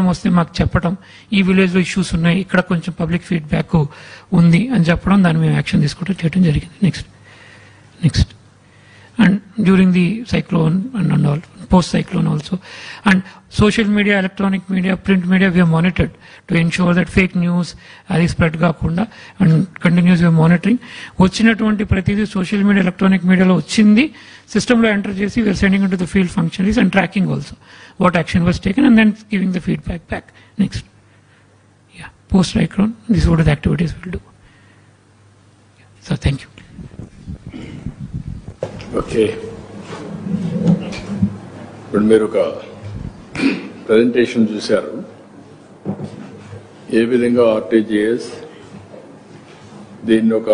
వస్తే మాకు చెప్పడం, ఈ విలేజ్ లో ఇష్యూస్ ఉన్నాయి, ఇక్కడ కొంచెం పబ్లిక్ ఫీడ్బ్యాక్ ఉంది అని చెప్పడం, దాన్ని మేము యాక్షన్ తీసుకుంటూ చేయడం జరిగింది. Next and during the cyclone and all, post cyclone also, and social media, electronic media, print media, we have monitored to ensure that fake news అది spread కాకుండా, and continuous we are monitoring. వచ్చినటువంటి ప్రతిదీ social media, electronic మీడియాలో వచ్చింది సిస్టంలో enter చేసి we are sending it to the field functionaries and tracking also what action was taken and then giving the feedback back. Next, yeah, post cyclone, this is what the activities will do. So thank you. Okay, ఇప్పుడు మీరు ఒక presentation చూశారు. ఏ విధంగా RTGS దీన్ని ఒక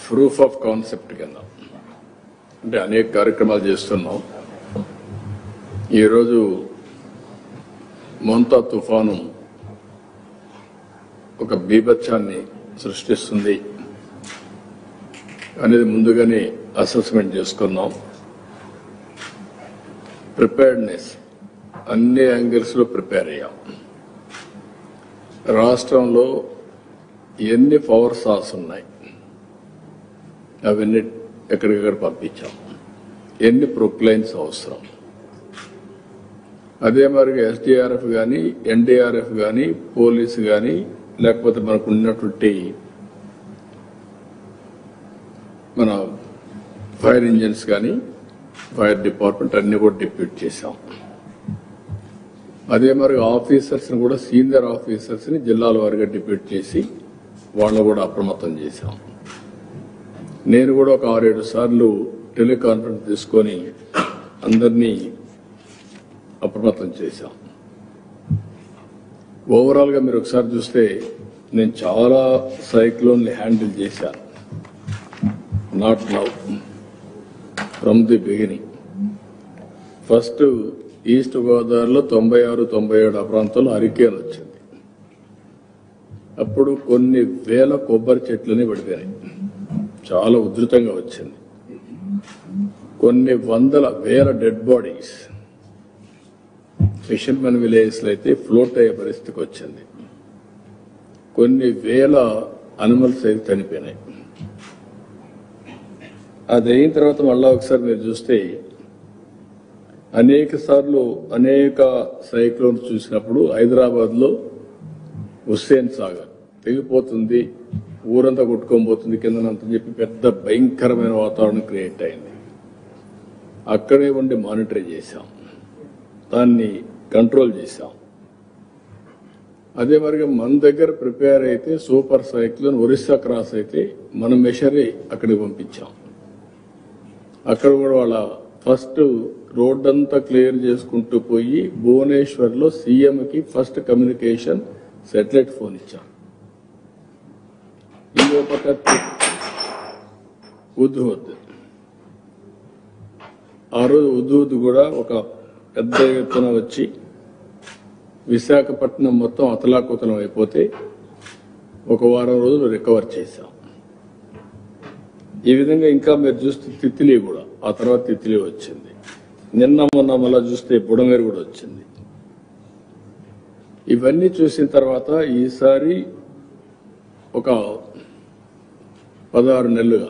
proof of concept కింద, అంటే అనేక కార్యక్రమాలు చేస్తున్నాం. ఈరోజు మొంతా తుఫాను ఒక బీభత్సాన్ని సృష్టిస్తుంది అనేది ముందుగానే అసెస్మెంట్ చేసుకున్నాం. ప్రిపేర్డ్నెస్ అన్ని యాంగిల్స్లో ప్రిపేర్ అయ్యాం. రాష్ట్రంలో ఎన్ని పవర్ సార్స్ ఉన్నాయి అవన్నీ ఎక్కడికక్కడ పంపించాం. ఎన్ని ప్రొక్లైన్స్ అవసరం, అదే మరి ఎస్డీఆర్ఎఫ్ కానీ, ఎన్డీఆర్ఎఫ్ కానీ, పోలీసు కానీ, లేకపోతే మనకు ఉన్నటువంటి మన ఫైర్ ఇంజిన్స్ కానీ, ఫైర్ డిపార్ట్మెంట్ అన్ని కూడా డిప్యూట్ చేశాం. అదే మరి ఆఫీసర్స్ని కూడా, సీనియర్ ఆఫీసర్స్ని జిల్లాల వారిగా డిప్యూట్ చేసి వాళ్ళని కూడా అప్రమత్తం చేశాం. నేను కూడా ఒక 6-7 సార్లు టెలికాన్ఫరెన్స్ తీసుకొని అందరినీ అప్రమత్తం చేశాం. ఓవరాల్గా మీరు ఒకసారి చూస్తే నేను చాలా సైక్లోన్ని హ్యాండిల్ చేశాను. Not now, from the beginning. First east గోదావరిలో 96-97 ఆ ప్రాంతంలో హరికేన్ వచ్చింది. అప్పుడు కొన్ని వేల కొబ్బరి చెట్లని పడిపోయాయి, చాలా ఉధృతంగా వచ్చింది. కొన్ని వందల వేల డెడ్ బాడీస్ ఫిషర్మెన్ విలేజ్లో అయితే ఫ్లోట్ అయ్యే పరిస్థితికి వచ్చింది. కొన్ని వేల అనిమల్స్ అయితే చనిపోయినాయి. అది అయిన తర్వాత మళ్ళా ఒకసారి మీరు చూస్తే అనేక సార్లు అనేక సైక్లోన్ చూసినప్పుడు హైదరాబాద్లో హుస్సేన్ సాగర్ తెగిపోతుంది, ఊరంతా కొట్టుకోబోతుంది కిందనంత చెప్పి పెద్ద భయంకరమైన వాతావరణం క్రియేట్ అయింది. అక్కడే ఉండి మానిటర్ చేశాం, దాన్ని కంట్రోల్ చేశాం. అదే మరిగా మన దగ్గర ప్రిపేర్ అయితే సూపర్ సైక్లోన్ ఒరిస్సా క్రాస్ అయితే మనం మెషరీ అక్కడికి పంపించాం. అక్కడ కూడా వాళ్ళ ఫస్ట్ రోడ్ అంతా క్లియర్ చేసుకుంటూ పోయి భువనేశ్వర్లో సీఎంకి ఫస్ట్ కమ్యూనికేషన్ శాటిలైట్ ఫోన్ ఇచ్చాం. ఇంకో పక్క ఉద్హుద్, ఆ రోజు ఉద్హుద్ కూడా ఒక పెద్ద ఎత్తున వచ్చి విశాఖపట్నం మొత్తం అతలాకుతలం అయిపోతే ఒక వారం రోజులు రికవర్ చేశాం. ఈ విధంగా ఇంకా మీరు చూస్తే తిత్లీ కూడా, ఆ తర్వాత తిత్లీ వచ్చింది. నిన్న మొన్న మళ్ళా చూస్తే బుడమేరు కూడా వచ్చింది. ఇవన్నీ చూసిన తర్వాత ఈసారి ఒక 16 నెలలుగా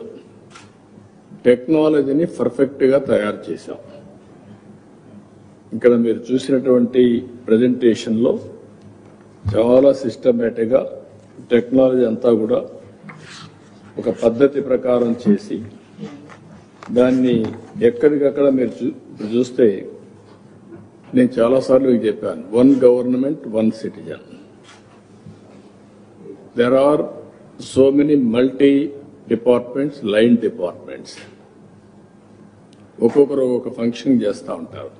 టెక్నాలజీని పర్ఫెక్ట్గా తయారు చేశాం. ఇక్కడ మీరు చూసినటువంటి ప్రజెంటేషన్లో చాలా సిస్టమేటిక్గా టెక్నాలజీ అంతా కూడా ఒక పద్ధతి ప్రకారం చేసి దాన్ని ఎక్కడికక్కడ మీరు చూస్తే నేను చాలాసార్లు మీకు చెప్పాను, 1 government 1 citizen. There are so many multi departments, line departments, ఒక్కొక్కరు ఒక్కొక్క ఫంక్షన్ చేస్తూ ఉంటారు.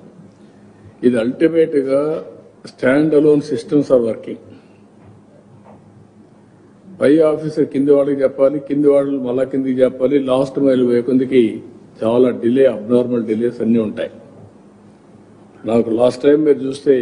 ఇది అల్టిమేట్గా stand alone systems are working. పై ఆఫీసర్ కింది వాళ్ళకి చెప్పాలి, కింది వాళ్ళు మళ్ళా కిందికి చెప్పాలి, లాస్ట్ మైల్ వేకొందికి చాలా డిలే, అబ్నార్మల్ డిలేస్ అన్నీ ఉంటాయి. నాకు లాస్ట్ టైం మీరు చూస్తే